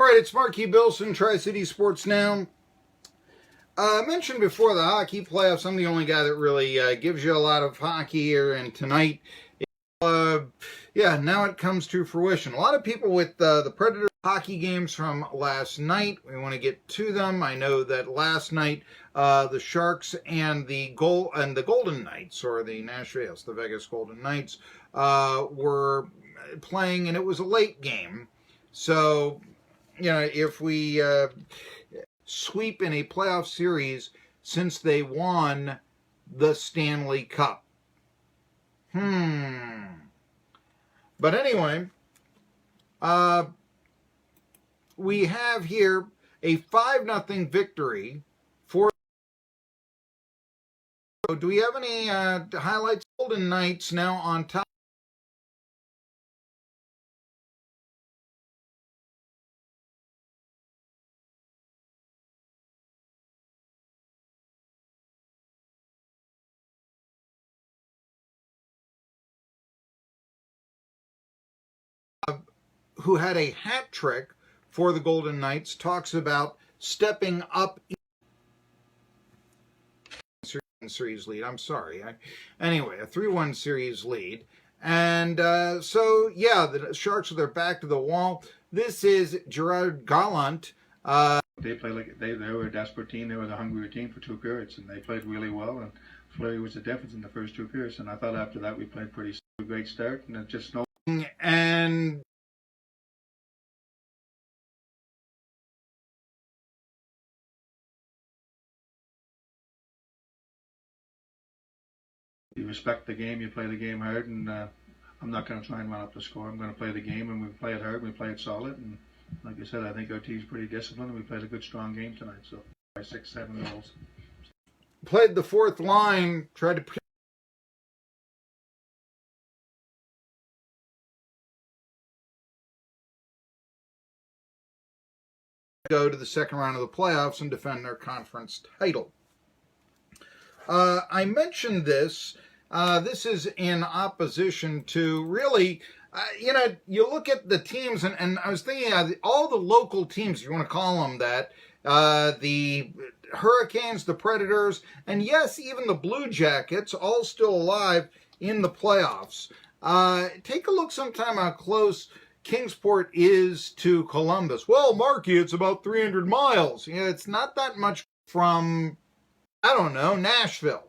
All right, it's Marky Bilson, Tri-City Sports Now. I mentioned before the hockey playoffs, I'm the only guy that really gives you a lot of hockey here, and tonight, now it comes to fruition. A lot of people with the Predators hockey games from last night, we want to get to them. I know that last night, the Sharks and the Golden Knights, or the the Vegas Golden Knights, were playing, and it was a late game. So, if we sweep in a playoff series since they won the Stanley Cup. But anyway, we have here a 5-0 victory for. Do we have any highlights? Golden Knights now on top. Who had a hat trick for the Golden Knights, talks about stepping up series lead. I'm sorry. Anyway, a 3-1 series lead. And the Sharks, they're back to the wall. This is Gerard Gallant. They played like they were a desperate team. They were the hungrier team for 2 periods, and they played really well. And Fleury was the difference in the first 2 periods. And I thought after that we played a great start, and it just and you respect the game, you play the game hard, and I'm not going to try and run up the score. I'm going to play the game, and we play it hard, we play it solid, and like I said, I think our team's pretty disciplined, and we played a good, strong game tonight, so by 6-7 goals. Played the fourth line, tried to go to the second round of the playoffs and defend their conference title. I mentioned this. This is in opposition to really, you look at the teams, and I was thinking all the local teams, if you want to call them that, the Hurricanes, the Predators, and yes, even the Blue Jackets, all still alive in the playoffs. Take a look sometime how close Kingsport is to Columbus. Well, Marky, it's about 300 miles. It's not that much from, I don't know, Nashville.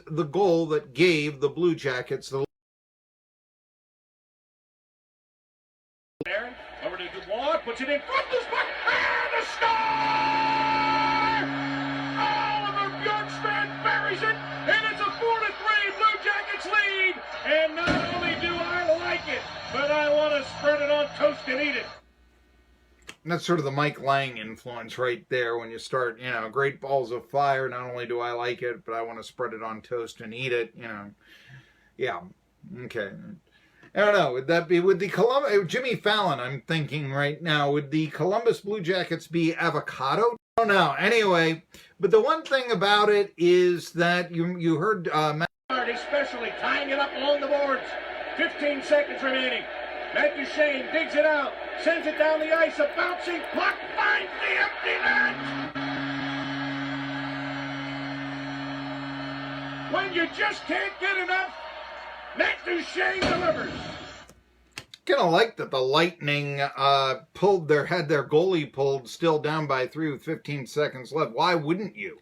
The goal that gave the Blue Jackets the over to Dubois, puts it in front of the spot, and a score! Oliver Bjorkstrand buries it, and it's a 4-3 Blue Jackets lead. And not only do I like it, but I want to spread it on toast and eat it. And that's sort of the Mike Lang influence right there when you start, great balls of fire. Not only do I like it, but I want to spread it on toast and eat it, Yeah, okay. I don't know. Would that be, would the Jimmy Fallon, I'm thinking right now, would the Columbus Blue Jackets be avocado? I don't know. Anyway, but the one thing about it is that you heard especially tying it up along the boards. 15 seconds remaining. Matt Duchene digs it out, sends it down the ice, a bouncing puck finds the empty net! When you just can't get enough, Matt Duchene delivers. Kind of like that the Lightning had their goalie pulled still down by 3 with 15 seconds left. Why wouldn't you?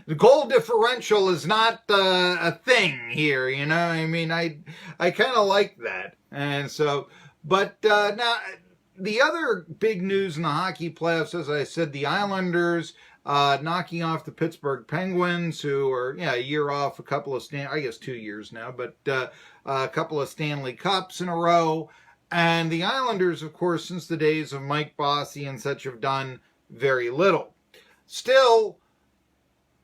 The goal differential is not a thing here, I mean, I kind of like that. And so, But now, the other big news in the hockey playoffs, as I said, the Islanders knocking off the Pittsburgh Penguins, who are a year off a couple of, I guess 2 years now, but a couple of Stanley Cups in a row. And the Islanders, of course, since the days of Mike Bossy and such, have done very little. Still,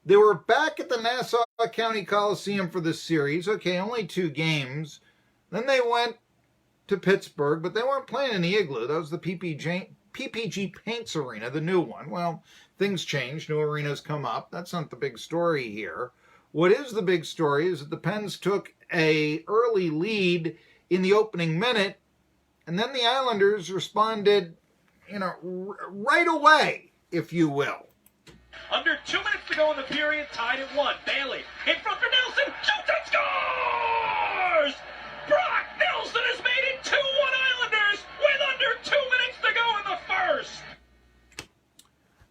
they were back at the Nassau County Coliseum for this series. Okay, only 2 games. Then they went to Pittsburgh, but they weren't playing in the Igloo. That was the PPG Paints Arena, the new one. Well, things change. New arenas come up. That's not the big story here. What is the big story is that the Pens took an early lead in the opening minute, and then the Islanders responded, right away, if you will. Under 2 minutes to go in the period, tied at 1. Bailey in front for Nelson, shoots and scores! Brock Nelson has made it 2-1 Islanders with under 2 minutes to go in the first.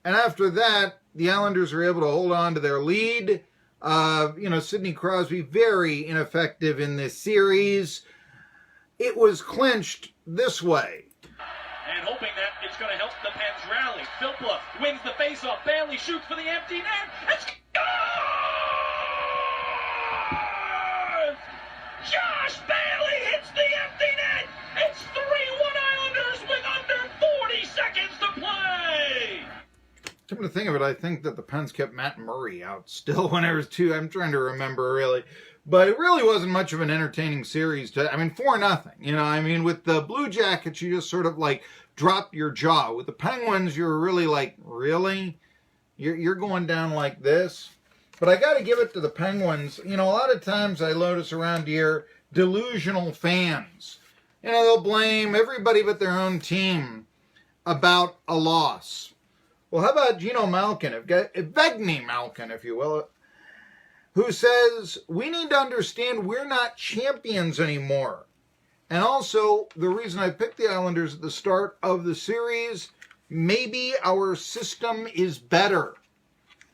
And after that, the Islanders were able to hold on to their lead. Sidney Crosby, very ineffective in this series. It was clinched this way. And hoping that it's going to help the Pens rally. Filppula wins the faceoff. Bailey shoots for the empty net and scores! Josh Bailey hits the empty net. It's 3-1 Islanders with under 40 seconds to play. Come to think of it, I think that the Pens kept Matt Murray out still when there was 2. I'm trying to remember, really. But it really wasn't much of an entertaining series. 4-0. With the Blue Jackets, you just sort of dropped your jaw. With the Penguins, you're really really? You're going down like this? But I got to give it to the Penguins. A lot of times I notice around here, delusional fans. They'll blame everybody but their own team about a loss. Well, how about Gino Malkin, Evgeny Malkin, if you will, who says, we need to understand we're not champions anymore. And also, the reason I picked the Islanders at the start of the series, maybe our system is better.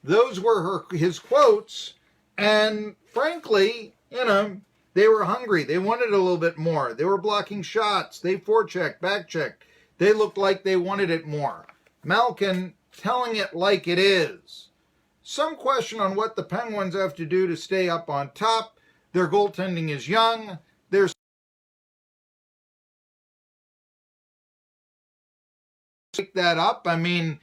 Those were his quotes, and frankly, they were hungry. They wanted a little bit more. They were blocking shots. They forechecked, backchecked. They looked like they wanted it more. Malkin telling it like it is. Some question on what the Penguins have to do to stay up on top. Their goaltending is young. They're pick that up. In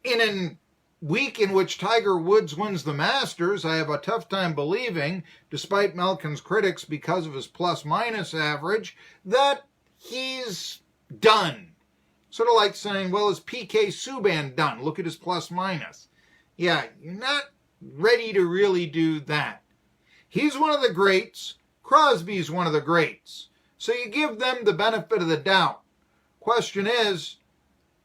a week in which Tiger Woods wins the Masters, I have a tough time believing, despite Malkin's critics because of his plus-minus average, that he's done. Sort of like saying, well, is P.K. Subban done? Look at his plus-minus. Yeah, you're not ready to really do that. He's one of the greats. Crosby's one of the greats. So you give them the benefit of the doubt. Question is,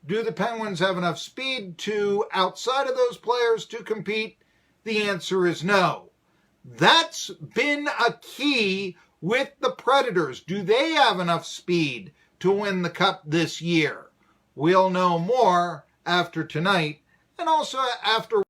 do the Penguins have enough speed to, outside of those players, to compete? The answer is no. That's been a key with the Predators. Do they have enough speed to win the Cup this year? We'll know more after tonight, and also after